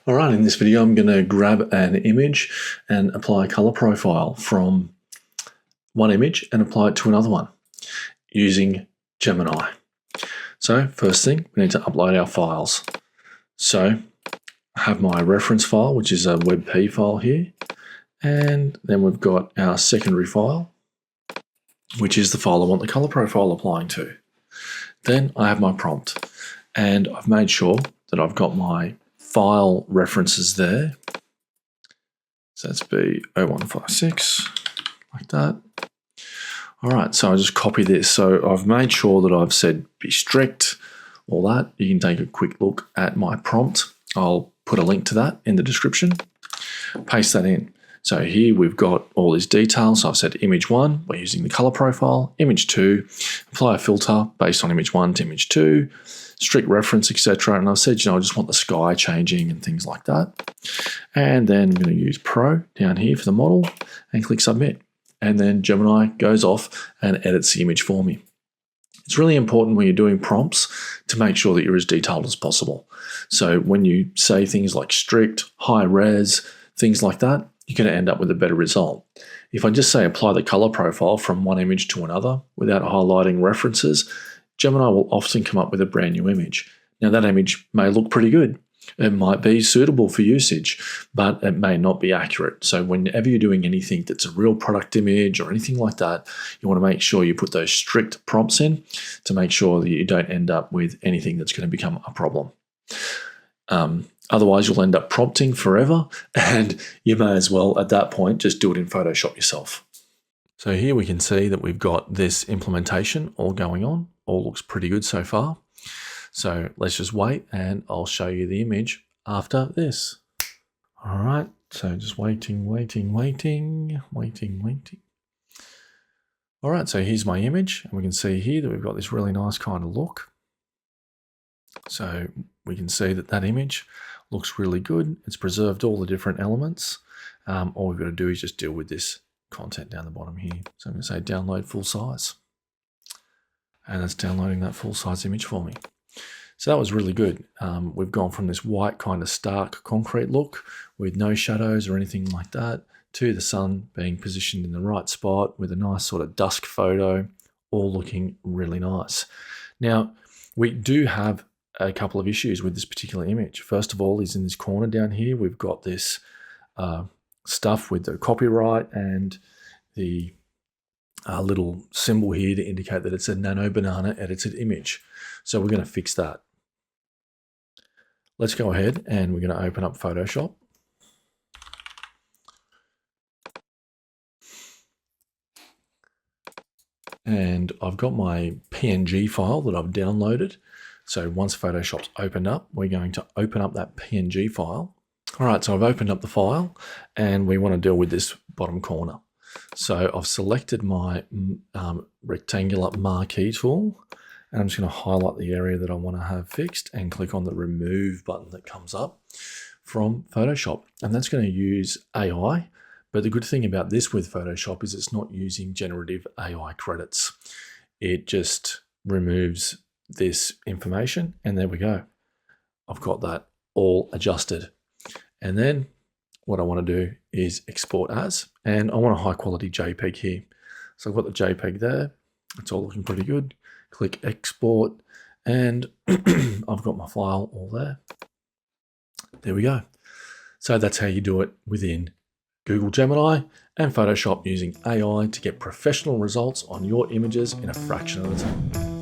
All right, in this video, I'm going to grab an image and apply a color profile from one image and apply it to another one using Gemini. So first thing, we need to upload our files. So I have my reference file, which is a WebP file here. And then we've got our secondary file, which is the file I want the color profile applying to. Then I have my prompt, and I've made sure that I've got my file references there. So that's B0156, like that. All right, so I just copy this. So I've made sure that I've said be strict, all that. You can take a quick look at my prompt. I'll put a link to that in the description. Paste that in. So here we've got all these details. So I've said image 1, we're using the color profile. Image 2, apply a filter based on image 1 to image 2, strict reference, etc. And I've said, I just want the sky changing and things like that. And then I'm going to use Pro down here for the model and click Submit. And then Gemini goes off and edits the image for me. It's really important when you're doing prompts to make sure that you're as detailed as possible. So when you say things like strict, high res, things like that, you're going to end up with a better result. If I just say apply the color profile from one image to another without highlighting references, Gemini will often come up with a brand new image. Now that image may look pretty good. It might be suitable for usage, but it may not be accurate. So whenever you're doing anything that's a real product image or anything like that, you want to make sure you put those strict prompts in to make sure that you don't end up with anything that's going to become a problem. Otherwise, you'll end up prompting forever, and you may as well, at that point, just do it in Photoshop yourself. So here we can see that we've got this implementation all going on. All looks pretty good so far. So let's just wait, and I'll show you the image after this. All right, so just waiting. All right, so here's my image, and we can see here that we've got this really nice kind of look. So we can see that that image looks really good. It's preserved all the different elements. All we've got to do is just deal with this content down the bottom here. So I'm going to say download full size. And that's downloading that full size image for me. So that was really good. We've gone from this white kind of stark concrete look with no shadows or anything like that to the sun being positioned in the right spot with a nice sort of dusk photo, all looking really nice. Now, we do have a couple of issues with this particular image. First of all is in this corner down here, we've got this stuff with the copyright and the little symbol here to indicate that it's a Nano Banana edited image. So we're going to fix that. Let's go ahead and we're going to open up Photoshop. And I've got my PNG file that I've downloaded. So once Photoshop's opened up, we're going to open up that PNG file. All right, so I've opened up the file and we want to deal with this bottom corner. So I've selected my rectangular marquee tool, and I'm just going to highlight the area that I want to have fixed and click on the remove button that comes up from Photoshop. And that's going to use AI. But the good thing about this with Photoshop is it's not using generative AI credits. It just removes this information, and there we go. I've got that all adjusted. And then what I want to do is export as, and I want a high quality JPEG here. So I've got the JPEG there. It's all looking pretty good. Click export, and I've got my file all there. There we go. So that's how you do it within Google Gemini and Photoshop using AI to get professional results on your images in a fraction of the time.